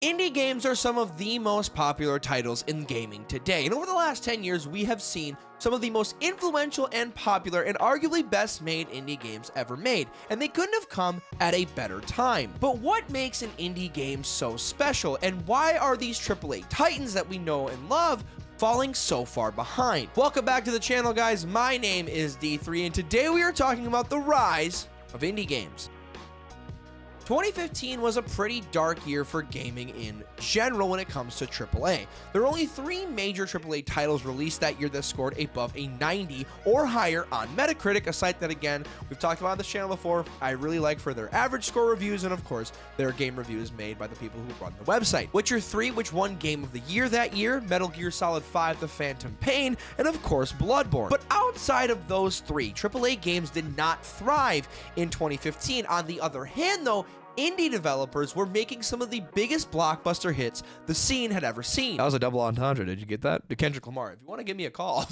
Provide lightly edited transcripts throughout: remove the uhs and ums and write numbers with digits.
Indie games are some of the most popular titles in gaming today, and over the last 10 years, we have seen some of the most influential and popular and arguably best made indie games ever made, and they couldn't have come at a better time. But what makes an indie game so special, and why are these AAA titans that we know and love falling so far behind? Welcome back to the channel, guys. My name is D3, and today we are talking about the rise of indie games. 2015 was a pretty dark year for gaming in general when it comes to AAA. There were only 3 major AAA titles released that year that scored above a 90 or higher on Metacritic, a site that, again, we've talked about on this channel before, I really like for their average score reviews and, of course, their game reviews made by the people who run the website. Witcher 3, which won Game of the Year that year, Metal Gear Solid 5, The Phantom Pain, and, of course, Bloodborne. But outside of those 3, AAA games did not thrive in 2015. On the other hand, though, indie developers were making some of the biggest blockbuster hits the scene had ever seen. That was a double entendre. Did you get that? To Kendrick Lamar, if you want to give me a call.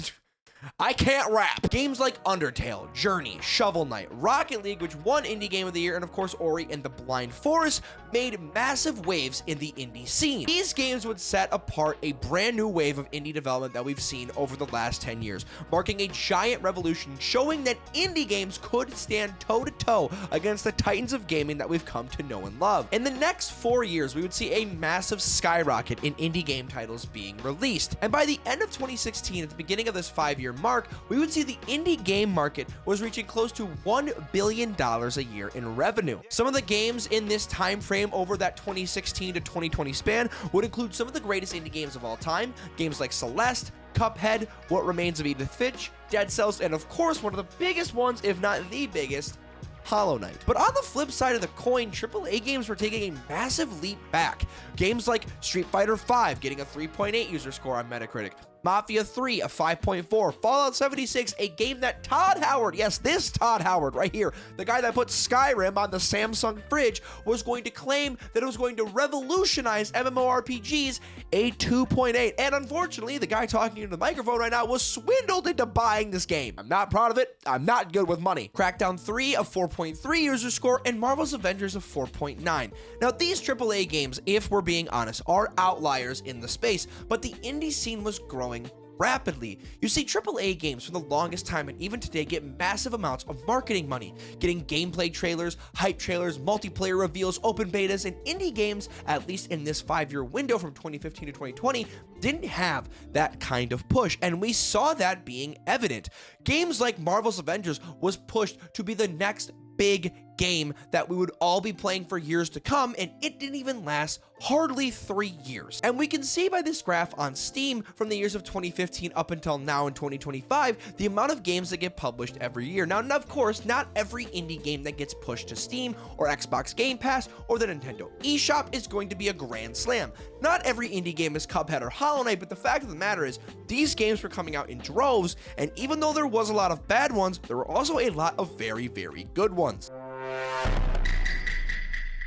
I can't rap. Games like Undertale, Journey, Shovel Knight, Rocket League, which won Indie Game of the Year, and of course Ori and the Blind Forest, made massive waves in the indie scene. These games would set apart a brand new wave of indie development that we've seen over the last 10 years, marking a giant revolution, showing that indie games could stand toe-to-toe against the titans of gaming that we've come to know and love. In the next 4 years, we would see a massive skyrocket in indie game titles being released, and by the end of 2016, at the beginning of this 5-year mark, we would see the indie game market was reaching close to $1 billion a year in revenue. Some of the games in this time frame over that 2016 to 2020 span would include some of the greatest indie games of all time, games like Celeste, Cuphead, What Remains of Edith Finch, Dead Cells, and of course one of the biggest ones, if not the biggest, Hollow Knight. But on the flip side of the coin, AAA games were taking a massive leap back. Games like Street Fighter V getting a 3.8 user score on Metacritic, Mafia 3 a 5.4, Fallout 76, a game that Todd Howard, yes, this Todd Howard right here, the guy that put Skyrim on the Samsung fridge, was going to claim that it was going to revolutionize MMORPGs, a 2.8. And unfortunately, the guy talking into the microphone right now was swindled into buying this game. I'm not proud of it. I'm not good with money. Crackdown 3 a 4.3 user score, and Marvel's Avengers a 4.9. Now, these AAA games, if we're being honest, are outliers in the space, but the indie scene was growing rapidly. You see, AAA games for the longest time and even today get massive amounts of marketing money, getting gameplay trailers, hype trailers, multiplayer reveals, open betas, and indie games, at least in this 5-year window from 2015 to 2020, didn't have that kind of push, and we saw that being evident. Games like Marvel's Avengers was pushed to be the next big game that we would all be playing for years to come, and it didn't even last hardly 3 years. And we can see by this graph on Steam from the years of 2015 up until now in 2025, the amount of games that get published every year. Now, of course, not every indie game that gets pushed to Steam or Xbox Game Pass or the Nintendo eShop is going to be a grand slam. Not every indie game is Cuphead or Hollow Knight, but the fact of the matter is, these games were coming out in droves, and even though there was a lot of bad ones, there were also a lot of very, very good ones.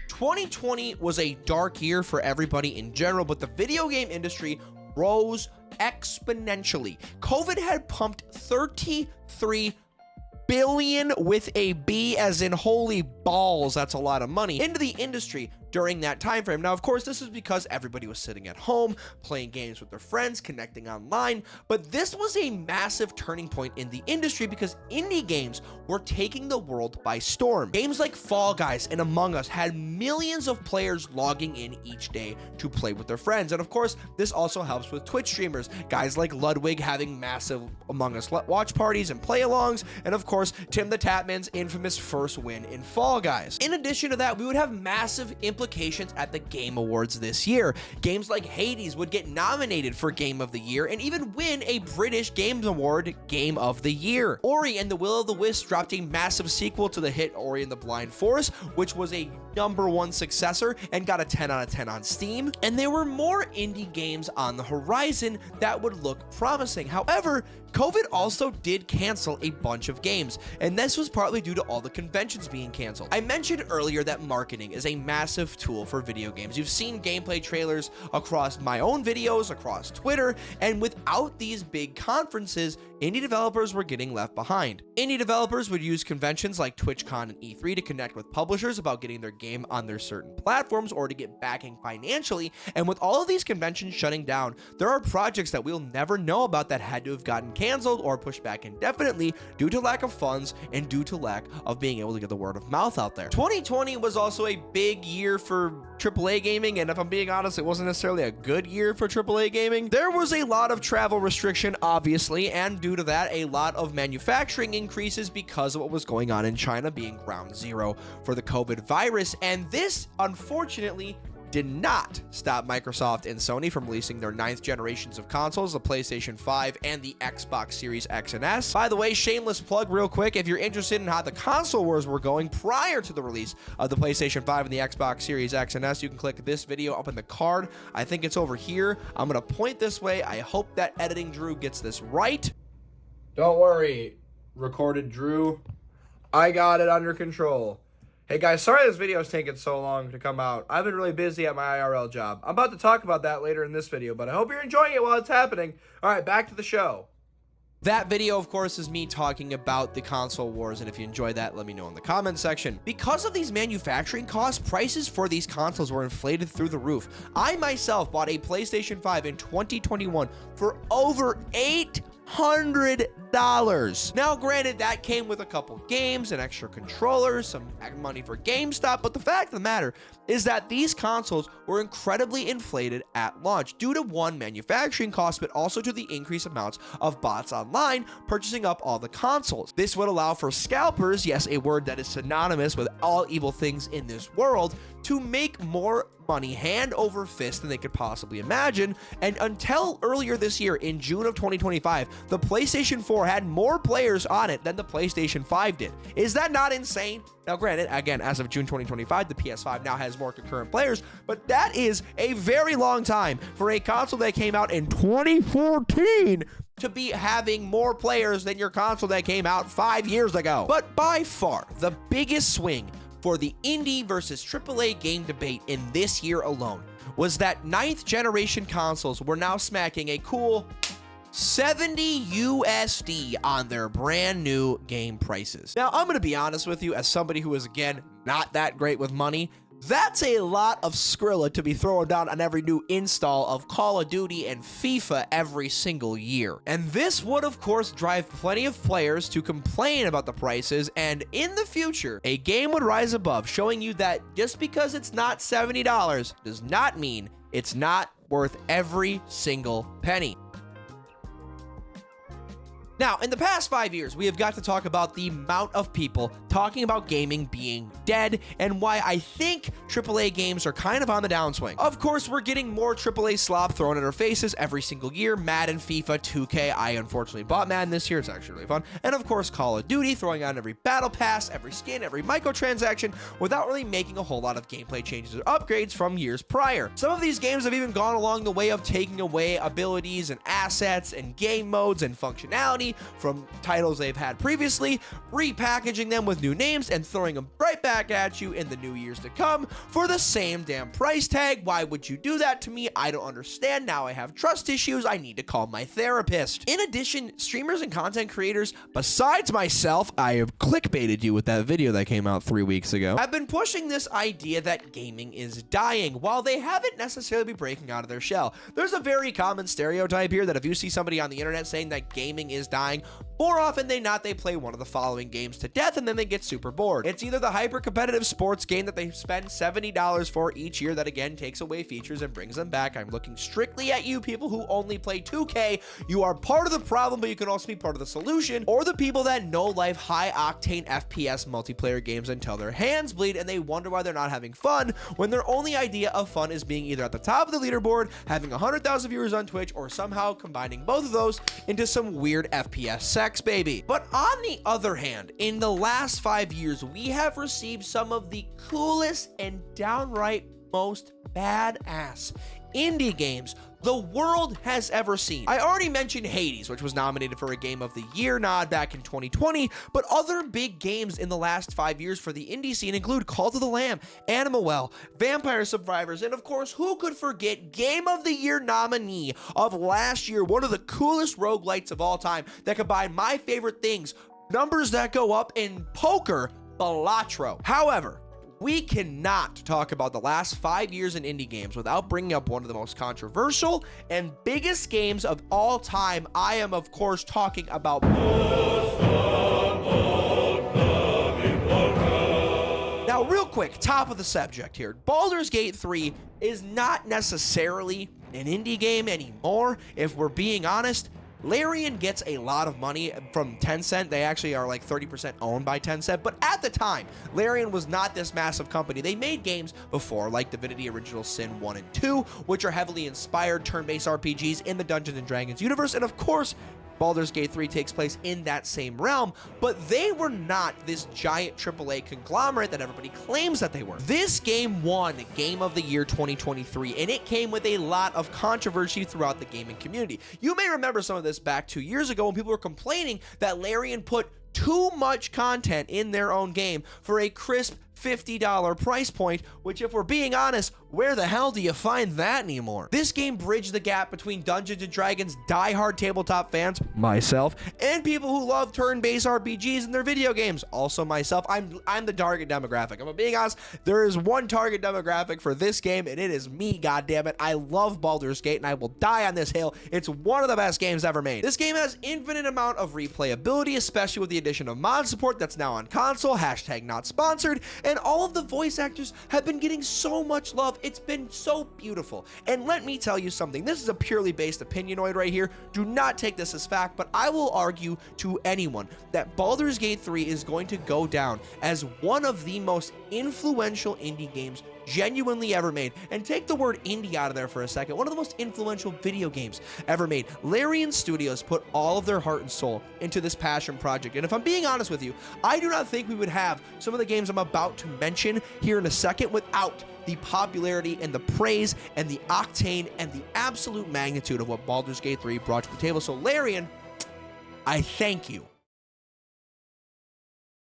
2020 was a dark year for everybody in general, but the video game industry rose exponentially. COVID had pumped 33 billion with a B as in holy balls, that's a lot of money, into the industry during that time frame. Now, of course, this is because everybody was sitting at home, playing games with their friends, connecting online, but this was a massive turning point in the industry because indie games were taking the world by storm. Games like Fall Guys and Among Us had millions of players logging in each day to play with their friends, and of course, this also helps with Twitch streamers, guys like Ludwig having massive Among Us watch parties and play-alongs, and of course, Tim the Tatman's infamous first win in Fall Guys. In addition to that, we would have massive implications at the Game Awards this year. Games like Hades would get nominated for Game of the Year and even win a British Games Award Game of the Year. Ori and the Will of the Wisps dropped a massive sequel to the hit Ori and the Blind Forest, which was a #1 successor and got a 10 out of 10 on Steam. And there were more indie games on the horizon that would look promising. However, COVID also did cancel a bunch of games, and this was partly due to all the conventions being canceled. I mentioned earlier that marketing is a massive tool for video games. You've seen gameplay trailers across my own videos, across Twitter, and without these big conferences, indie developers were getting left behind. Indie developers would use conventions like TwitchCon and E3 to connect with publishers about getting their game on their certain platforms or to get backing financially, and with all of these conventions shutting down, there are projects that we'll never know about that had to have gotten canceled or pushed back indefinitely due to lack of funds and due to lack of being able to get the word of mouth out there. 2020 was also a big year for AAA gaming, and if I'm being honest, it wasn't necessarily a good year for AAA gaming. There was a lot of travel restriction, obviously, and due to that, a lot of manufacturing increases because of what was going on in China being ground zero for the COVID virus, and this, unfortunately, did not stop Microsoft and Sony from releasing their 9th generations of consoles, the PlayStation 5 and the Xbox Series X and S. By the way, shameless plug real quick, if you're interested in how the console wars were going prior to the release of the PlayStation 5 and the Xbox Series X and S, you can click this video up in the card. I think it's over here. I'm going to point this way. I hope that editing Drew gets this right. Don't worry, recorded Drew. I got it under control. Hey guys, sorry this video is taking so long to come out. I've been really busy at my IRL job. I'm about to talk about that later in this video, but I hope you're enjoying it while it's happening. All right, back to the show. That video, of course, is me talking about the console wars, and if you enjoyed that, let me know in the comment section. Because of these manufacturing costs, prices for these consoles were inflated through the roof. I myself bought a PlayStation 5 in 2021 for over $800. Now, granted, that came with a couple games, an extra controller, some money for GameStop, but the fact of the matter is that these consoles were incredibly inflated at launch due to one, manufacturing costs, but also to the increased amounts of bots online purchasing up all the consoles. This would allow for scalpers, yes, a word that is synonymous with all evil things in this world, to make more money hand over fist than they could possibly imagine. And until earlier this year, in June of 2025, the PlayStation 4 had more players on it than the PlayStation 5 did. Is that not insane? Now, granted, again, as of June 2025, the PS5 now has more concurrent players, but that is a very long time for a console that came out in 2014 to be having more players than your console that came out 5 years ago. But by far, the biggest swing for the indie versus AAA game debate in this year alone was that 9th generation consoles were now smacking a cool $70 USD on their brand new game prices. Now, I'm going to be honest with you, as somebody who is, again, not that great with money, that's a lot of Skrilla to be throwing down on every new install of Call of Duty and FIFA every single year. And this would, of course, drive plenty of players to complain about the prices, and in the future, a game would rise above, showing you that just because it's not $70 does not mean it's not worth every single penny. Now, in the past 5 years, we have got to talk about the amount of people talking about gaming being dead and why I think AAA games are kind of on the downswing. Of course, we're getting more AAA slop thrown at our faces every single year. Madden, FIFA, 2K. I unfortunately bought Madden this year. It's actually really fun. And of course, Call of Duty, throwing out every battle pass, every skin, every microtransaction without really making a whole lot of gameplay changes or upgrades from years prior. Some of these games have even gone along the way of taking away abilities and assets and game modes and functionality from titles they've had previously, repackaging them with new names and throwing them right back at you in the new years to come for the same damn price tag. Why would you do that to me? I don't understand. Now I have trust issues. I need to call my therapist. In addition, streamers and content creators, besides myself, I have clickbaited you with that video that came out 3 weeks ago, have been pushing this idea that gaming is dying while they haven't necessarily been breaking out of their shell. There's a very common stereotype here that if you see somebody on the internet saying that gaming is dying, more often than not, they play one of the following games to death and then they get super bored. It's either the hyper-competitive sports game that they spend $70 for each year that, again, takes away features and brings them back. I'm looking strictly at you people who only play 2K. You are part of the problem, but you can also be part of the solution. Or the people that no-life, high-octane FPS multiplayer games until their hands bleed and they wonder why they're not having fun when their only idea of fun is being either at the top of the leaderboard, having 100,000 viewers on Twitch, or somehow combining both of those into some weird FPS sex, baby. But on the other hand, in the last 5 years, we have received some of the coolest and downright most badass indie games the world has ever seen. I already mentioned Hades, which was nominated for a Game of the Year nod back in 2020, but other big games in the last 5 years for the indie scene include Call of the Lamb, Animal Well, Vampire Survivors, and of course, who could forget Game of the Year nominee of last year, one of the coolest roguelites of all time that combined my favorite things, numbers that go up in poker, Balatro. However, we cannot talk about the last 5 years in indie games without bringing up one of the most controversial and biggest games of all time. I am, of course, talking about now, real quick, top of the subject here. Baldur's Gate 3 is not necessarily an indie game anymore, if we're being honest. Larian gets a lot of money from Tencent. They actually are like 30% owned by Tencent. But at the time, Larian was not this massive company. They made games before, like Divinity Original Sin 1 and 2, which are heavily inspired turn-based RPGs in the Dungeons & Dragons universe. And of course, Baldur's Gate 3 takes place in that same realm, but they were not this giant AAA conglomerate that everybody claims that they were. This game won Game of the Year 2023, and it came with a lot of controversy throughout the gaming community. You may remember some of this back 2 years ago when people were complaining that Larian put too much content in their own game for a crisp $50 price point, which, if we're being honest, where the hell do you find that anymore? This game bridged the gap between Dungeons & Dragons diehard tabletop fans, myself, and people who love turn-based RPGs in their video games, also myself. I'm the target demographic. I'm being honest, there is one target demographic for this game, and it is me, goddammit. I love Baldur's Gate, and I will die on this hill. It's one of the best games ever made. This game has infinite amount of replayability, especially with the addition of mod support that's now on console, hashtag not sponsored, and all of the voice actors have been getting so much love. It's been so beautiful. And let me tell you something. This is a purely based opinionoid right here. Do not take this as fact, but I will argue to anyone that Baldur's Gate 3 is going to go down as one of the most influential indie games genuinely ever made. And take the word indie out of there for a second. One of the most influential video games ever made. Larian Studios put all of their heart and soul into this passion project. And if I'm being honest with you, I do not think we would have some of the games I'm about to mention here in a second without the popularity and the praise and the octane and the absolute magnitude of what Baldur's Gate 3 brought to the table. So Larian, I thank you.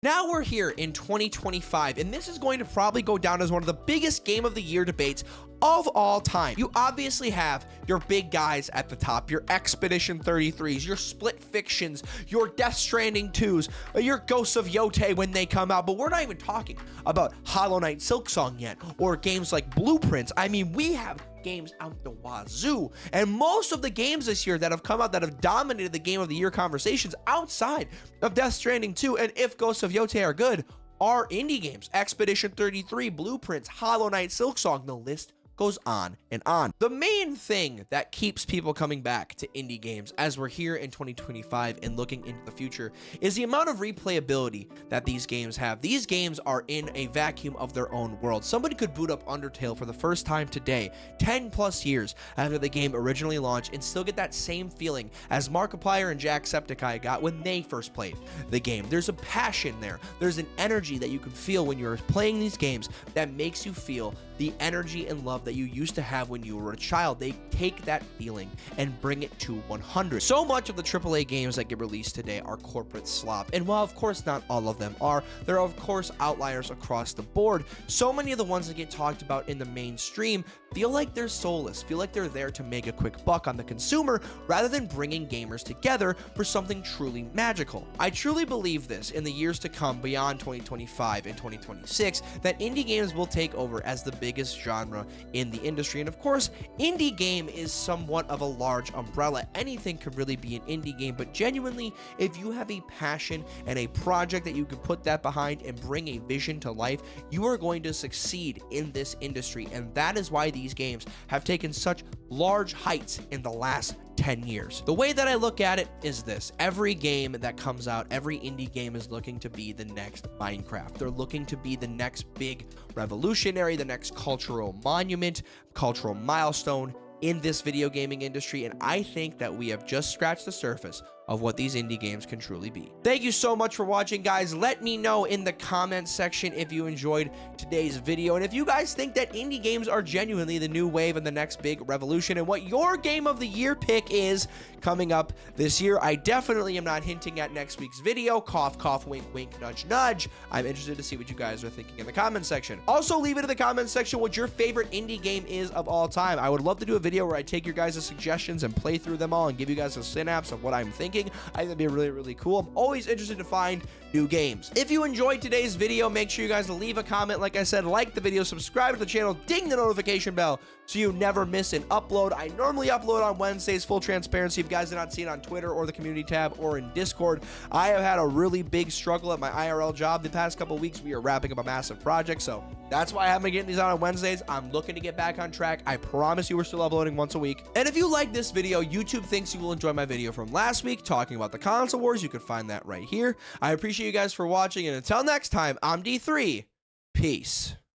Now we're here in 2025, and this is going to probably go down as one of the biggest Game of the Year debates of all time. You obviously have your big guys at the top, your Expedition 33s, your Split Fictions, your Death Stranding 2s, your Ghosts of Yotei when they come out, but we're not even talking about Hollow Knight Silksong yet, or games like Blueprints. I mean, we have games out the wazoo, and most of the games this year that have come out that have dominated the Game of the Year conversations outside of Death Stranding 2, and if Ghosts of Yotei are good, are indie games. Expedition 33, Blueprints, Hollow Knight Silksong, the list goes on and on. The main thing that keeps people coming back to indie games as we're here in 2025 and looking into the future is the amount of replayability that these games have. These games are in a vacuum of their own world. Somebody could boot up Undertale for the first time today, 10 plus years after the game originally launched, and still get that same feeling as Markiplier and Jacksepticeye got when they first played the game. There's a passion there. There's an energy that you can feel when you're playing these games that makes you feel the energy and love that you used to have when you were a child. They take that feeling and bring it to 100. So much of the AAA games that get released today are corporate slop, and while of course not all of them are, there are of course outliers across the board. So many of the ones that get talked about in the mainstream feel like they're soulless, feel like they're there to make a quick buck on the consumer rather than bringing gamers together for something truly magical. I truly believe this in the years to come beyond 2025 and 2026, that indie games will take over as the biggest genre in the industry. And of course, indie game is somewhat of a large umbrella. Anything could really be an indie game, but genuinely, if you have a passion and a project that you can put that behind and bring a vision to life, you are going to succeed in this industry. And that is why these games have taken such large heights in the last 10 years. The way that I look at it is this: every game that comes out, every indie game is looking to be the next Minecraft. They're looking to be the next big revolutionary, the next cultural monument, cultural milestone in this video gaming industry. And I think that we have just scratched the surface of what these indie games can truly be. Thank you so much for watching, guys. Let me know in the comments section if you enjoyed today's video, and if you guys think that indie games are genuinely the new wave and the next big revolution, and what your game of the year pick is coming up this year. I definitely am not hinting at next week's video. Cough, cough, wink, wink, nudge, nudge. I'm interested to see what you guys are thinking in the comments section. Also, leave it in the comments section what your favorite indie game is of all time. I would love to do a video where I take your guys' suggestions and play through them all and give you guys a synapse of what I'm thinking. I think that'd be really, really cool. I'm always interested to find new games. If you enjoyed today's video, make sure you guys leave a comment. Like I said, like the video, subscribe to the channel, ding the notification bell so you never miss an upload. I normally upload on Wednesdays, full transparency. If you guys did not see it on Twitter or the community tab or in Discord, I have had a really big struggle at my IRL job the past couple weeks. We are wrapping up a massive project, so that's why I haven't been getting these out on Wednesdays. I'm looking to get back on track. I promise you we're still uploading once a week. And if you like this video, YouTube thinks you will enjoy my video from last week talking about the console wars. You can find that right here. I appreciate you guys for watching, and until next time, I'm D3. Peace.